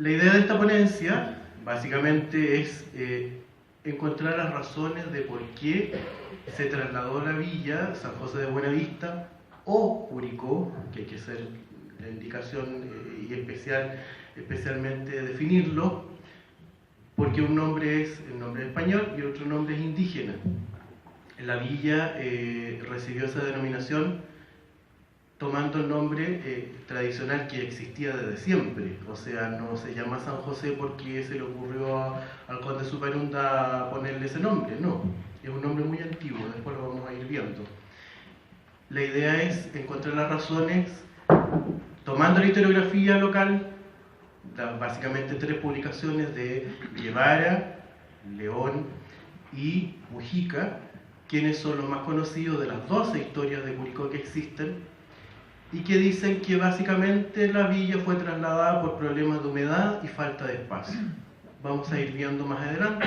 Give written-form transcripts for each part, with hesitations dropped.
La idea de esta ponencia básicamente es encontrar las razones de por qué se trasladó la villa San José de Buenavista o Curicó, que hay que hacer la indicación y especialmente definirlo, porque un nombre es el nombre español y otro nombre es indígena. La villa recibió esa denominación tomando el nombre tradicional que existía desde siempre. O sea, no se llama San José porque se le ocurrió al conde Superunda ponerle ese nombre, no. Es un nombre muy antiguo, después lo vamos a ir viendo. La idea es encontrar las razones tomando la historiografía local, básicamente 3 publicaciones de Guevara, León y Mujica, quienes son los más conocidos de las 12 historias de Curicó que existen, y que dicen que básicamente la villa fue trasladada por problemas de humedad y falta de espacio. Vamos a ir viendo más adelante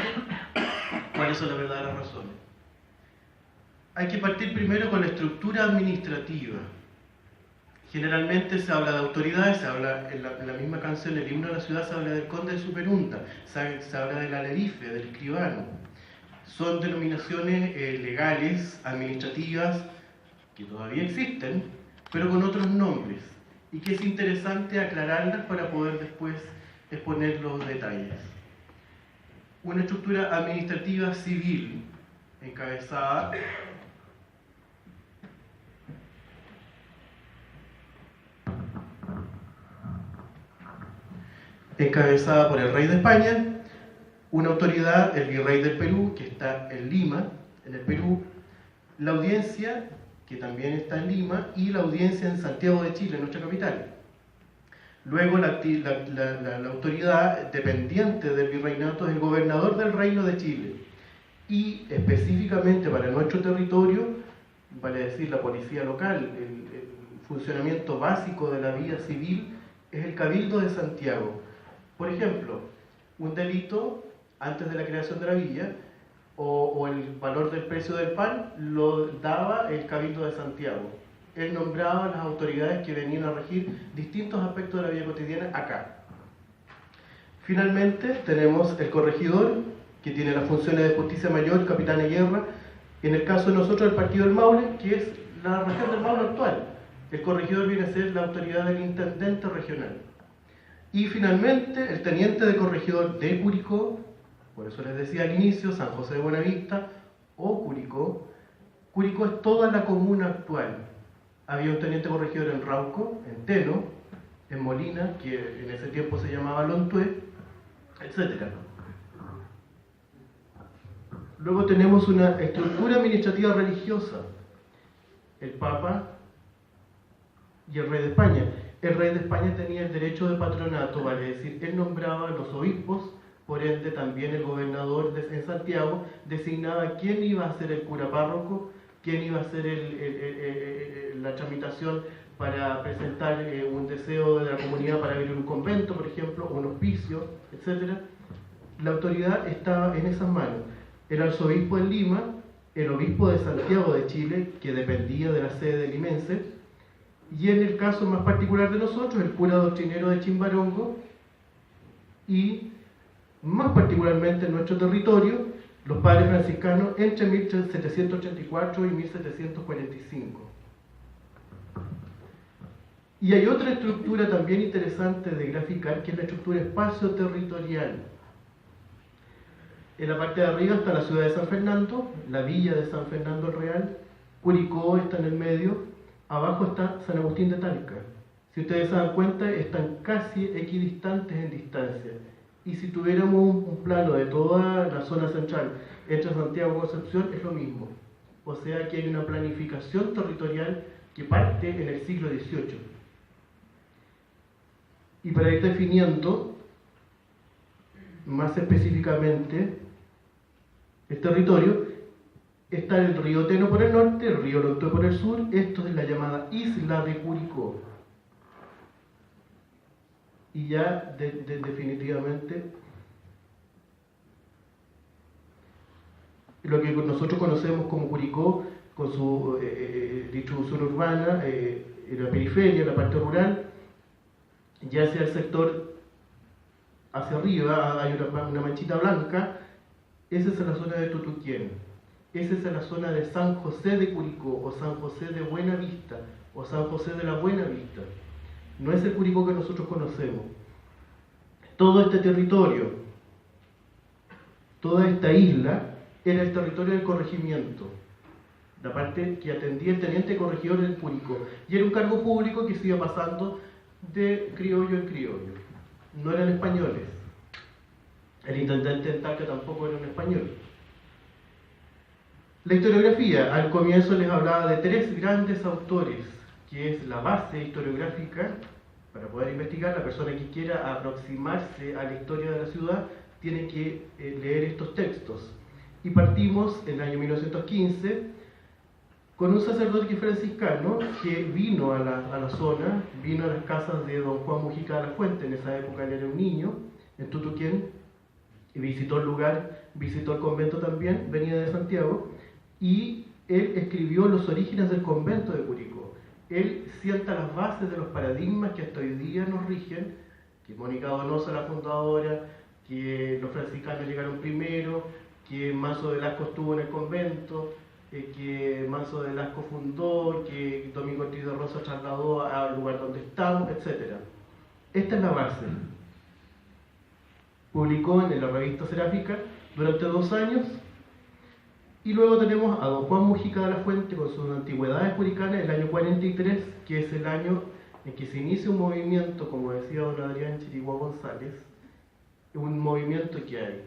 cuáles son las verdaderas razones. Hay que partir primero con la estructura administrativa. Generalmente se habla de autoridades, se habla en la misma canción, el himno de la ciudad, se habla del conde de Superunda, se habla del alerife, del escribano. Son denominaciones legales, administrativas, que todavía existen, pero con otros nombres, y que es interesante aclararlas para poder después exponer los detalles. Una estructura administrativa civil encabezada por el rey de España, una autoridad, el virrey del Perú, que está en Lima, en el Perú, la audiencia, que también está en Lima, y la audiencia en Santiago de Chile, nuestra capital. Luego la autoridad dependiente del virreinato es el gobernador del Reino de Chile. Y específicamente para nuestro territorio, vale decir la policía local, el funcionamiento básico de la vida civil es el Cabildo de Santiago. Por ejemplo, un delito antes de la creación de la villa, o el valor del precio del pan, lo daba el Cabildo de Santiago. Él nombraba a las autoridades que venían a regir distintos aspectos de la vida cotidiana acá. Finalmente tenemos el corregidor, que tiene las funciones de justicia mayor, capitán de guerra, en el caso de nosotros el partido del Maule, que es la región del Maule actual. El corregidor viene a ser la autoridad del intendente regional. Y finalmente el teniente de corregidor de Curicó, por eso les decía al inicio, San José de Buenavista o Curicó. Curicó es toda la comuna actual. Había un teniente corregidor en Rauco, en Teno, en Molina, que en ese tiempo se llamaba Lontué, etc. Luego tenemos una estructura administrativa religiosa. El Papa y el Rey de España. El Rey de España tenía el derecho de patronato, vale decir, él nombraba a los obispos. Por ende, también el gobernador en Santiago designaba quién iba a ser el cura párroco, quién iba a hacer la tramitación para presentar un deseo de la comunidad para abrir un convento, por ejemplo, un hospicio, etc. La autoridad estaba en esas manos. El arzobispo en Lima, el obispo de Santiago de Chile, que dependía de la sede de limense, y en el caso más particular de nosotros, el cura doctrinero de Chimbarongo, y más particularmente en nuestro territorio, los padres franciscanos entre 1784 y 1745. Y hay otra estructura también interesante de graficar, que es la estructura espacio-territorial. En la parte de arriba está la ciudad de San Fernando, la villa de San Fernando el Real, Curicó está en el medio, abajo está San Agustín de Talca. Si ustedes se dan cuenta, están casi equidistantes en distancia. Y si tuviéramos un plano de toda la zona central entre Santiago y Concepción, es lo mismo. O sea que hay una planificación territorial que parte en el siglo XVIII. Y para ir definiendo más específicamente el territorio, está el río Teno por el norte, el río Lontué por el sur. Esto es la llamada isla de Curicó. Y ya definitivamente lo que nosotros conocemos como Curicó, con su distribución urbana, en la periferia, en la parte rural, ya sea el sector hacia arriba hay una manchita blanca, esa es la zona de Tutuquén. Esa es la zona de San José de Curicó, o San José de Buena Vista, o San José de la Buena Vista. No es el Curicó que nosotros conocemos. Todo este territorio, toda esta isla, era el territorio del corregimiento, la parte que atendía el teniente corregidor del Curicó. Y era un cargo público que se iba pasando de criollo en criollo. No eran españoles. El intendente de Talca tampoco era un español. La historiografía, al comienzo les hablaba de 3 grandes autores, que es la base historiográfica para poder investigar. La persona que quiera aproximarse a la historia de la ciudad tiene que leer estos textos. Y partimos en el año 1915 con un sacerdote que es franciscano que vino a la zona, vino a las casas de don Juan Mujica de la Fuente. En esa época él era un niño, en Tutuquén, y visitó el lugar, visitó el convento también, venía de Santiago, y él escribió los orígenes del convento de Curicó. Él sienta las bases de los paradigmas que hasta hoy día nos rigen, que Mónica Donoso, la fundadora, que los franciscanos llegaron primero, que Manso de Velasco estuvo en el convento, que Manso de Velasco fundó, que Domingo Ortiz de Rosa trasladó al lugar donde estamos, etc. Esta es la base. Publicó en la revista Seráfica durante 2 años, y luego tenemos a don Juan Mujica de la Fuente con sus antigüedades curicanas, el año 43, que es el año en que se inicia un movimiento, como decía don Adrián Chiriguá González, un movimiento que hay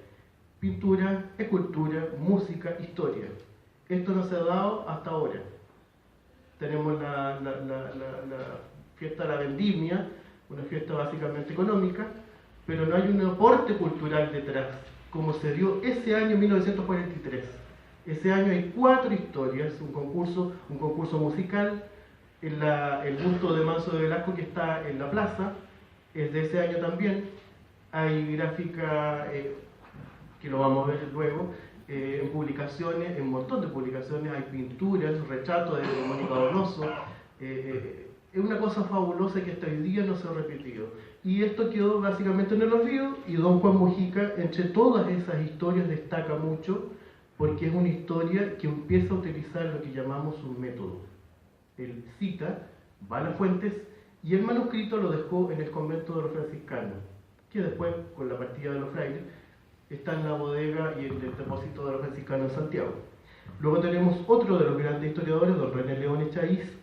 pintura, escultura, música, historia. Esto no se ha dado hasta ahora. Tenemos la fiesta de la vendimia, una fiesta básicamente económica, pero no hay un aporte cultural detrás, como se dio ese año 1943. Ese año hay 4 historias, un concurso musical, el busto de Manso de Velasco que está en la plaza, es de ese año también. Hay gráfica, que lo vamos a ver luego, en publicaciones, en un montón de publicaciones, hay pinturas, retratos de Mónica Donoso. Es una cosa fabulosa que hasta hoy día no se ha repetido. Y esto quedó básicamente en el olvido, y don Juan Mujica, entre todas esas historias, destaca mucho, porque es una historia que empieza a utilizar lo que llamamos un método. Él cita, va a las fuentes, y el manuscrito lo dejó en el convento de los franciscanos, que después, con la partida de los frailes, está en la bodega y en el depósito de los franciscanos en Santiago. Luego tenemos otro de los grandes historiadores, don René León Echaíz,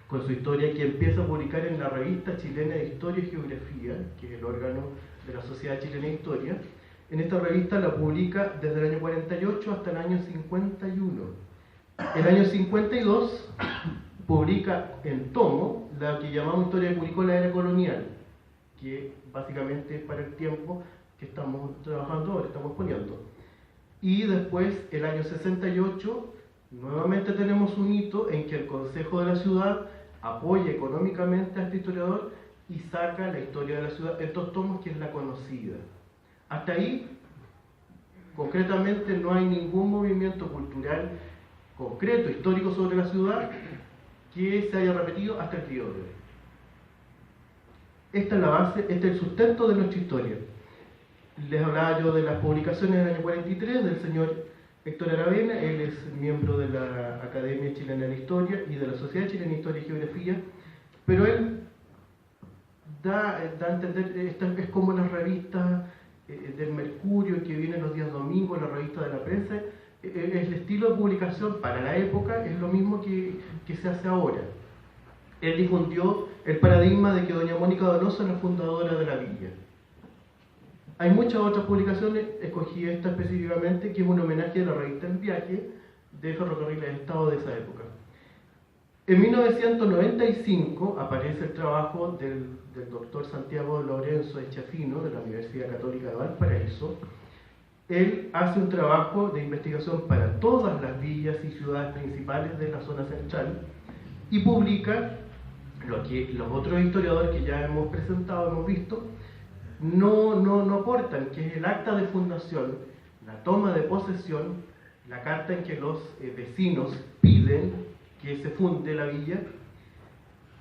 con su historia que empieza a publicar en la revista chilena de Historia y Geografía, que es el órgano de la Sociedad Chilena de Historia. En esta revista la publica desde el año 48 hasta el año 51. El año 52 publica en tomo la que llamamos Historia de Curicó, la era colonial, que básicamente es para el tiempo que estamos trabajando ahora, estamos poniendo. Y después, el año 68, nuevamente tenemos un hito en que el Consejo de la Ciudad apoya económicamente a este historiador y saca la historia de la ciudad en 2 tomos, que es la conocida. Hasta ahí, concretamente, no hay ningún movimiento cultural concreto, histórico sobre la ciudad que se haya repetido hasta el día de hoy. Esta es la base, este es el sustento de nuestra historia. Les hablaba yo de las publicaciones del año 43 del señor Héctor Aravena. Él es miembro de la Academia Chilena de la Historia y de la Sociedad Chilena de Historia y Geografía, pero él da a entender, esta es como las revistas del Mercurio que vienen los días domingos, la revista de la prensa. El estilo de publicación para la época es lo mismo que se hace ahora. Él difundió el paradigma de que doña Mónica Donoso es la fundadora de la villa. Hay muchas otras publicaciones, escogí esta específicamente, que es un homenaje a la revista El Viaje de Ferrocarriles del Estado de esa época. En 1995 aparece el trabajo del doctor Santiago Lorenzo Echafino, de la Universidad Católica de Valparaíso. Él hace un trabajo de investigación para todas las villas y ciudades principales de la zona central y publica lo que los otros historiadores que ya hemos presentado, hemos visto, no aportan, que es el acta de fundación, la toma de posesión, la carta en que los vecinos piden que se funde la villa,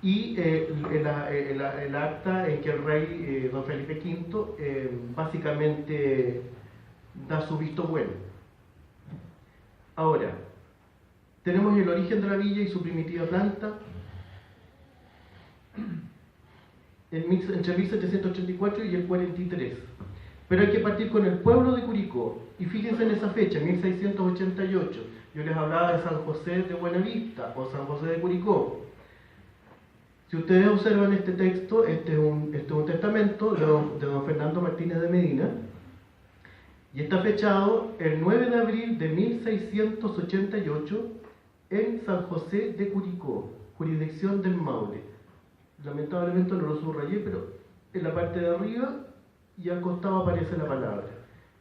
y el acta en que el rey don Felipe V básicamente da su visto bueno. Ahora, tenemos el origen de la villa y su primitiva planta entre 1784 y el 43. Pero hay que partir con el pueblo de Curicó. Y fíjense en esa fecha, 1688. Yo les hablaba de San José de Buenavista o San José de Curicó. Si ustedes observan este texto, este es un testamento de don Fernando Martínez de Medina, y está fechado el 9 de abril de 1688 en San José de Curicó, jurisdicción del Maule. Lamentablemente no lo subrayé, pero en la parte de arriba y al costado aparece la palabra.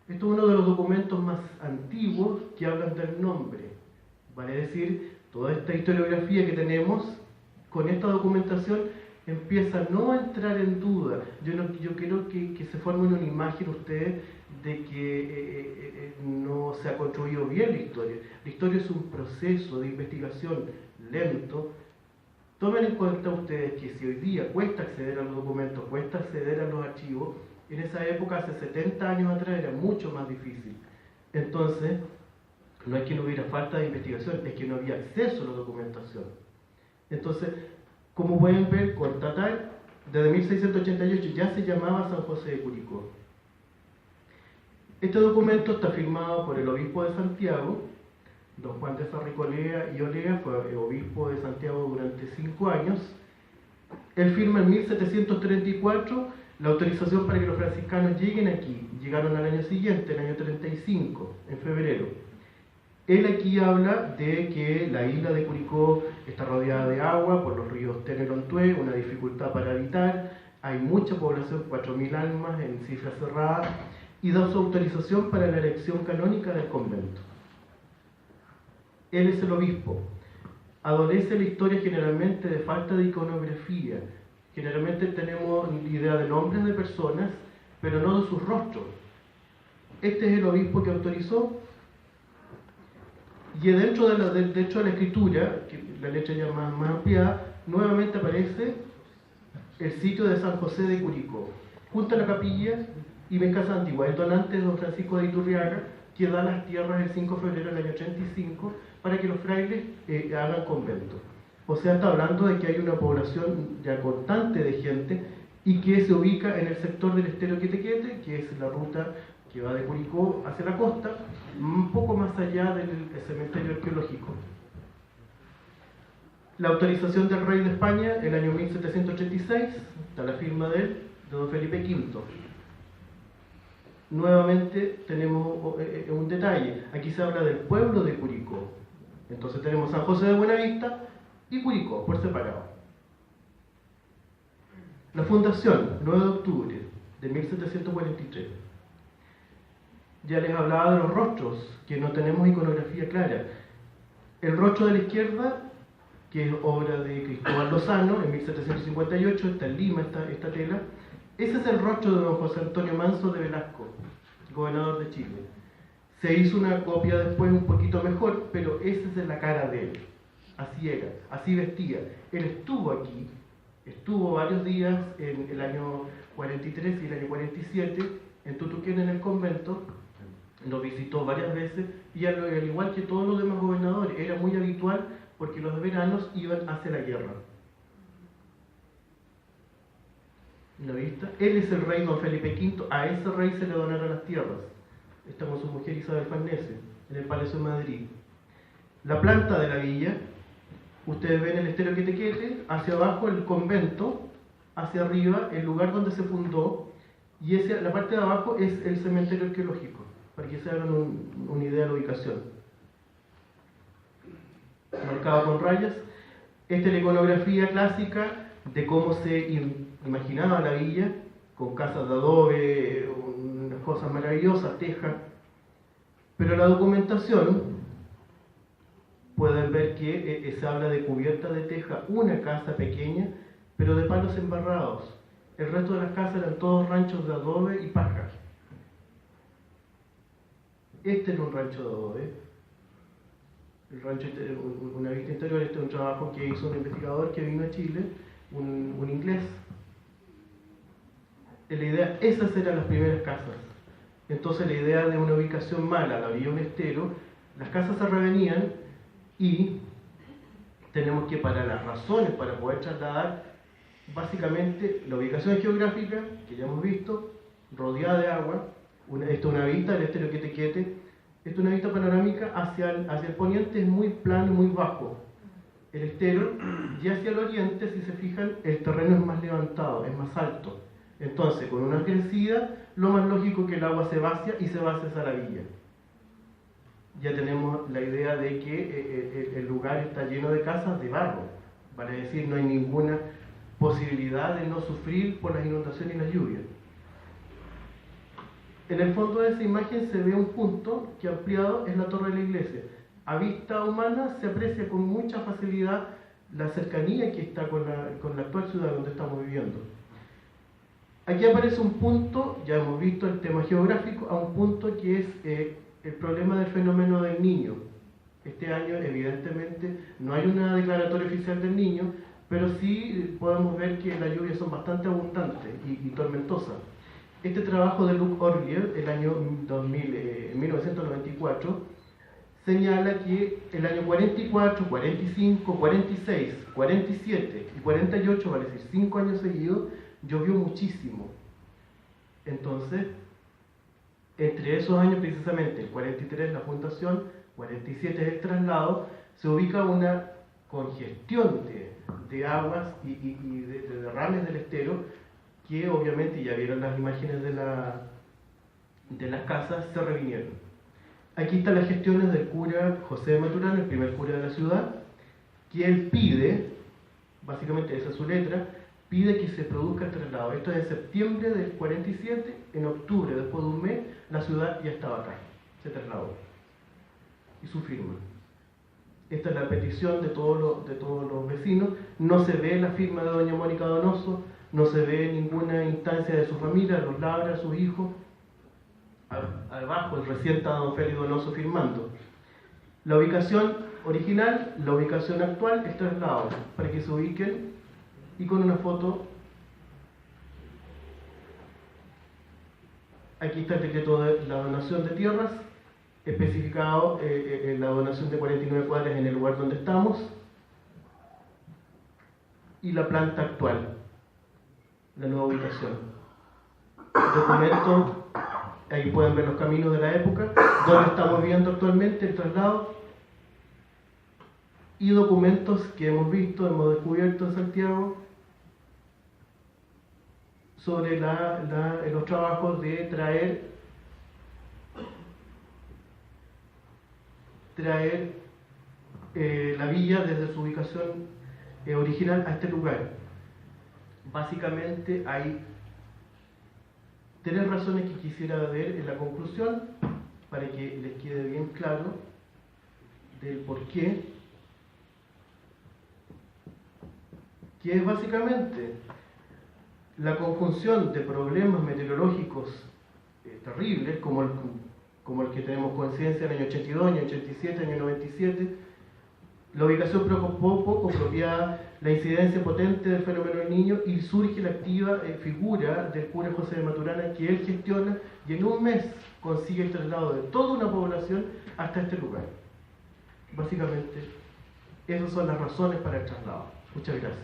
Esto es uno de los documentos más antiguos que hablan del nombre. Vale decir, toda esta historiografía que tenemos con esta documentación empieza no a entrar en duda. Yo quiero que se formen una imagen ustedes de que no se ha construido bien la historia. La historia es un proceso de investigación lento. Tomen en cuenta ustedes que si hoy día cuesta acceder a los documentos, cuesta acceder a los archivos, en esa época, hace 70 años atrás, era mucho más difícil. Entonces, no es que no hubiera falta de investigación, es que no había acceso a la documentación. Entonces, como pueden ver, constatar, desde 1688 ya se llamaba San José de Curicó. Este documento está firmado por el obispo de Santiago, don Juan de Sarricolea y Olea, fue obispo de Santiago durante 5 años. Él firma en 1734 la autorización para que los franciscanos lleguen aquí. Llegaron al año siguiente, el año 35, en febrero. Él aquí habla de que la isla de Curicó está rodeada de agua por los ríos Tenelontué, una dificultad para habitar, hay mucha población, 4.000 almas en cifra cerrada, y da su autorización para la elección canónica del convento. Él es el obispo. Adolece la historia generalmente de falta de iconografía. Generalmente tenemos idea de nombres de personas, pero no de sus rostros. Este es el obispo que autorizó. Y dentro de la escritura, que la letra ya más ampliada, nuevamente aparece el sitio de San José de Curicó, junto a la capilla y en Casa Antigua. El donante es don Francisco de Iturriaga, que da las tierras el 5 de febrero del año 35 para que los frailes hagan convento. O sea, está hablando de que hay una población ya constante de gente y que se ubica en el sector del estero Quetequete, que es la ruta que va de Curicó hacia la costa, un poco más allá del cementerio arqueológico. La autorización del rey de España, el año 1786, está la firma de él, de don Felipe V. Nuevamente tenemos un detalle, aquí se habla del pueblo de Curicó. Entonces tenemos San José de Buenavista y Curicó, por separado. La fundación, 9 de octubre de 1743. Ya les hablaba de los rostros, que no tenemos iconografía clara. El rostro de la izquierda, que es obra de Cristóbal Lozano, en 1758, está en Lima esta tela. Ese es el rostro de don José Antonio Manso de Velasco, gobernador de Chile. Se hizo una copia después un poquito mejor, pero esa es la cara de él. Así era, así vestía. Él estuvo aquí, estuvo varios días en el año 43 y el año 47 en Tutuquén, en el convento, lo visitó varias veces y al igual que todos los demás gobernadores, era muy habitual porque los veranos iban hacia la guerra. ¿Lo viste? Él es el rey don Felipe V, a ese rey se le donaron las tierras. Está con su mujer Isabel Farnese, en el Palacio de Madrid. La planta de la villa, ustedes ven el estero Quetequete, hacia abajo el convento, hacia arriba el lugar donde se fundó, y la parte de abajo es el cementerio arqueológico, para que se hagan una idea de la ubicación. Marcado con rayas. Esta es la iconografía clásica de cómo se imaginaba la villa, con casas de adobe, unas cosas maravillosas, tejas. Pero la documentación, pueden ver que se habla de cubierta de teja, una casa pequeña, pero de palos embarrados. El resto de las casas eran todos ranchos de adobe y paja. Este era un rancho de adobe. El rancho, una vista interior, este es un trabajo que hizo un investigador que vino a Chile un inglés. La idea, esas eran las primeras casas. Entonces la idea de una ubicación mala, la orilla de un estero, las casas se revenían y tenemos que, para las razones para poder trasladar, básicamente la ubicación geográfica, que ya hemos visto, rodeada de agua, esta es una vista del estero Quetequete, esta es una vista panorámica hacia el poniente, es muy plano y muy bajo el estero, y hacia el oriente, si se fijan, el terreno es más levantado, es más alto. Entonces, con una crecida, lo más lógico es que el agua se vacía y se vacía esa la villa. Ya tenemos la idea de que el lugar está lleno de casas de barro, vale decir, no hay ninguna posibilidad de no sufrir por las inundaciones y las lluvias. En el fondo de esa imagen se ve un punto que ampliado es la torre de la iglesia. A vista humana se aprecia con mucha facilidad la cercanía que está con la actual ciudad donde estamos viviendo. Aquí aparece un punto, ya hemos visto el tema geográfico, a un punto que es el problema del fenómeno del Niño. Este año, evidentemente, no hay una declaratoria oficial del Niño, pero sí podemos ver que las lluvias son bastante abundantes y tormentosas. Este trabajo de Luc Orlier, el año 1994, señala que el año 44, 45, 46, 47 y 48, vale decir 5 años seguidos, llovió muchísimo. Entonces, entre esos años precisamente, el 43 la fundación, 47 es el traslado, se ubica una congestión de aguas y de derrames del estero, que obviamente, ya vieron las imágenes de las casas, se revinieron. Aquí están las gestiones del cura José de Maturana, el primer cura de la ciudad, que él pide, básicamente esa es su letra, pide que se produzca el traslado. Esto es en septiembre del 47, en octubre, después de un mes, la ciudad ya estaba acá, se trasladó. Y su firma. Esta es la petición de todos los vecinos. No se ve la firma de doña Mónica Donoso, no se ve ninguna instancia de su familia, los Labra, sus hijos. Abajo recién está don Félix Donoso firmando. La ubicación original, la ubicación actual, el traslado, para que se ubiquen, y con una foto. Aquí está el decreto de la donación de tierras, especificado en la donación de 49 cuadras en el lugar donde estamos, y la planta actual, la nueva ubicación. Documento. Ahí pueden ver los caminos de la época, donde estamos viendo actualmente el traslado, y documentos que hemos visto, hemos descubierto en Santiago, sobre los trabajos de traer la villa desde su ubicación original a este lugar. Básicamente hay 3 razones que quisiera ver en la conclusión, para que les quede bien claro del por qué, que es básicamente la conjunción de problemas meteorológicos terribles, como el que tenemos conciencia en el año 82, año 87, año 97, la ubicación poco apropiada, la incidencia potente del fenómeno del Niño, y surge la activa figura del cura José de Maturana, que él gestiona y en un mes consigue el traslado de toda una población hasta este lugar. Básicamente, esas son las razones para el traslado. Muchas gracias.